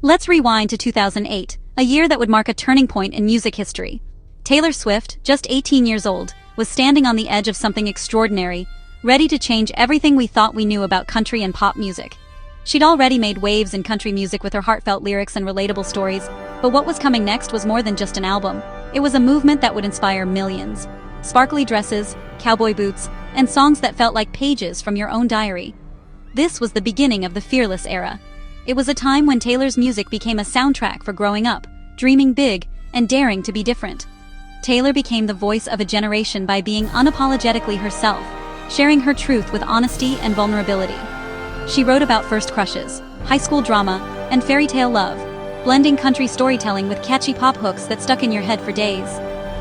Let's rewind to 2008, a year that would mark a turning point in music history. Taylor Swift, just 18 years old, was standing on the edge of something extraordinary, ready to change everything we thought we knew about country and pop music. She'd already made waves in country music with her heartfelt lyrics and relatable stories, but what was coming next was more than just an album. It was a movement that would inspire millions. Sparkly dresses, cowboy boots, and songs that felt like pages from your own diary. This was the beginning of the Fearless era. It was a time when Taylor's music became a soundtrack for growing up, dreaming big, and daring to be different. Taylor became the voice of a generation by being unapologetically herself, sharing her truth with honesty and vulnerability. She wrote about first crushes, high school drama, and fairy tale love, blending country storytelling with catchy pop hooks that stuck in your head for days.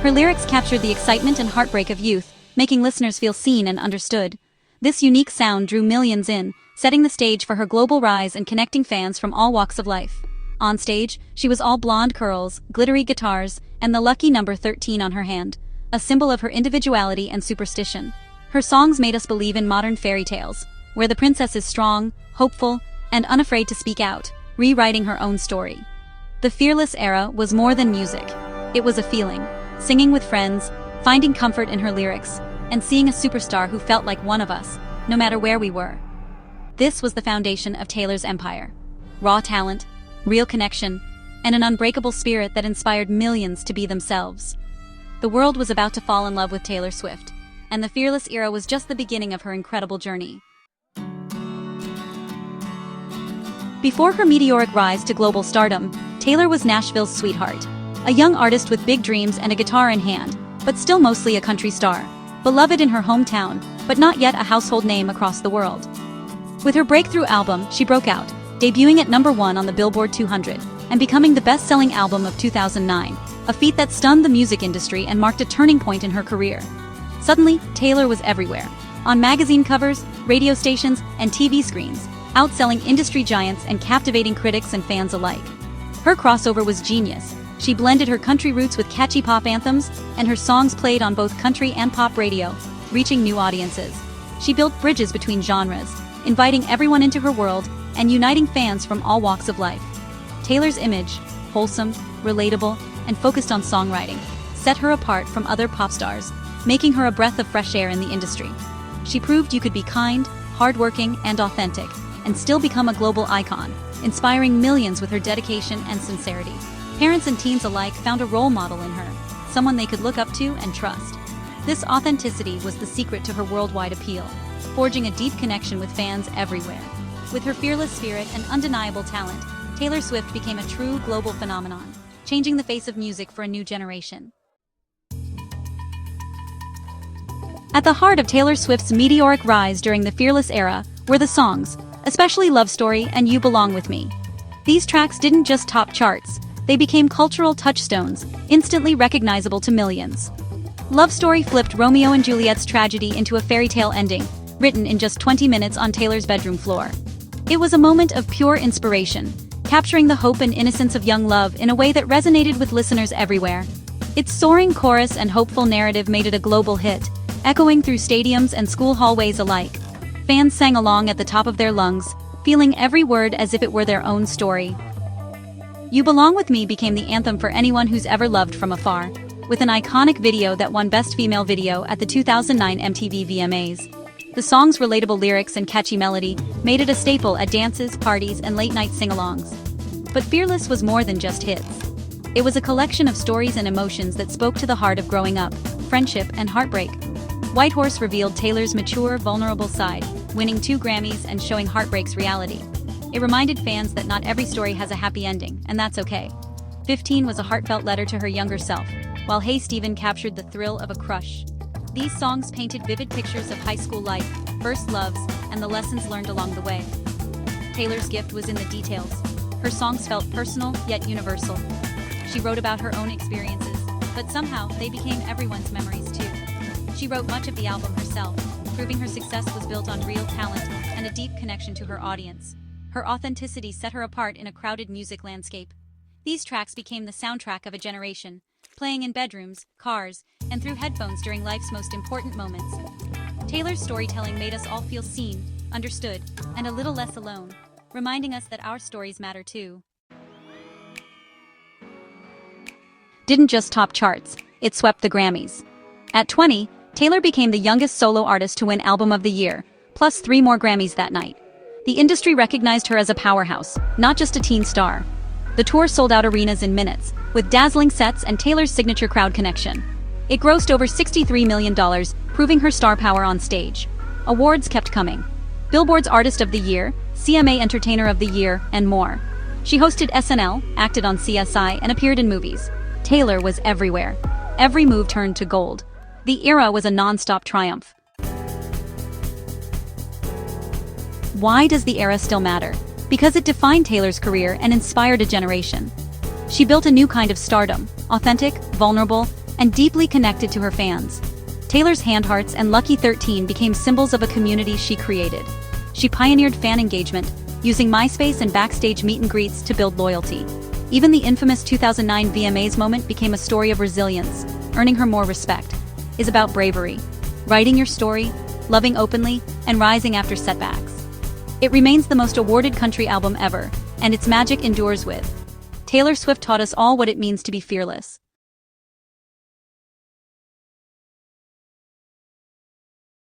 Her lyrics captured the excitement and heartbreak of youth, making listeners feel seen and understood. This unique sound drew millions in, setting the stage for her global rise and connecting fans from all walks of life. On stage, she was all blonde curls, glittery guitars, and the lucky number 13 on her hand, a symbol of her individuality and superstition. Her songs made us believe in modern fairy tales, where the princess is strong, hopeful, and unafraid to speak out, rewriting her own story. The Fearless era was more than music. It was a feeling, singing with friends, finding comfort in her lyrics, and seeing a superstar who felt like one of us, no matter where we were. This was the foundation of Taylor's empire. Raw talent, real connection, and an unbreakable spirit that inspired millions to be themselves. The world was about to fall in love with Taylor Swift, and the Fearless era was just the beginning of her incredible journey. Before her meteoric rise to global stardom, Taylor was Nashville's sweetheart, a young artist with big dreams and a guitar in hand, but still mostly a country star, beloved in her hometown, but not yet a household name across the world. With her breakthrough album, she broke out, debuting at #1 on the Billboard 200, and becoming the best-selling album of 2009, a feat that stunned the music industry and marked a turning point in her career. Suddenly, Taylor was everywhere, on magazine covers, radio stations, and TV screens, outselling industry giants and captivating critics and fans alike. Her crossover was genius. She blended her country roots with catchy pop anthems, and her songs played on both country and pop radio, reaching new audiences. She built bridges between genres, inviting everyone into her world and uniting fans from all walks of life. Taylor's image, wholesome, relatable, and focused on songwriting, set her apart from other pop stars, making her a breath of fresh air in the industry. She proved you could be kind, hardworking, and authentic, and still become a global icon, inspiring millions with her dedication and sincerity. Parents and teens alike found a role model in her, someone they could look up to and trust. This authenticity was the secret to her worldwide appeal, forging a deep connection with fans everywhere. With her fearless spirit and undeniable talent, Taylor Swift became a true global phenomenon, changing the face of music for a new generation. At the heart of Taylor Swift's meteoric rise during the Fearless era were the songs, especially Love Story and You Belong With Me. These tracks didn't just top charts, they became cultural touchstones, instantly recognizable to millions. Love Story flipped Romeo and Juliet's tragedy into a fairy tale ending, written in just 20 minutes on Taylor's bedroom floor. It was a moment of pure inspiration, capturing the hope and innocence of young love in a way that resonated with listeners everywhere. Its soaring chorus and hopeful narrative made it a global hit, echoing through stadiums and school hallways alike. Fans sang along at the top of their lungs, feeling every word as if it were their own story. You Belong With Me became the anthem for anyone who's ever loved from afar, with an iconic video that won Best Female Video at the 2009 MTV VMAs. The song's relatable lyrics and catchy melody made it a staple at dances, parties, and late-night sing-alongs. But Fearless was more than just hits. It was a collection of stories and emotions that spoke to the heart of growing up, friendship, and heartbreak. White Horse revealed Taylor's mature, vulnerable side, winning 2 Grammys and showing heartbreak's reality. It reminded fans that not every story has a happy ending, and that's okay. 15 was a heartfelt letter to her younger self, while Hey Stephen captured the thrill of a crush. These songs painted vivid pictures of high school life, first loves, and the lessons learned along the way. Taylor's gift was in the details. Her songs felt personal, yet universal. She wrote about her own experiences, but somehow they became everyone's memories too. She wrote much of the album herself, proving her success was built on real talent and a deep connection to her audience. Her authenticity set her apart in a crowded music landscape. These tracks became the soundtrack of a generation, playing in bedrooms, cars, and through headphones during life's most important moments. Taylor's storytelling made us all feel seen, understood, and a little less alone, reminding us that our stories matter too. didn't just top charts, it swept the Grammys. At 20, Taylor became the youngest solo artist to win Album of the Year, plus 3 more Grammys that night. The industry recognized her as a powerhouse, not just a teen star. The tour sold out arenas in minutes, with dazzling sets and Taylor's signature crowd connection. It grossed over $63 million, proving her star power on stage. Awards kept coming. Billboard's Artist of the Year, CMA Entertainer of the Year, and more. She hosted SNL, acted on CSI, and appeared in movies. Taylor was everywhere. Every move turned to gold. The era was a non-stop triumph. Why does the era still matter? Because it defined Taylor's career and inspired a generation. She built a new kind of stardom, authentic, vulnerable, and deeply connected to her fans. Taylor's Handhearts and Lucky 13 became symbols of a community she created. She pioneered fan engagement, using MySpace and backstage meet and greets to build loyalty. Even the infamous 2009 VMAs moment became a story of resilience, earning her more respect. It's about bravery, writing your story, loving openly, and rising after setbacks. It remains the most awarded country album ever, and its magic endures with. Taylor Swift taught us all what it means to be fearless.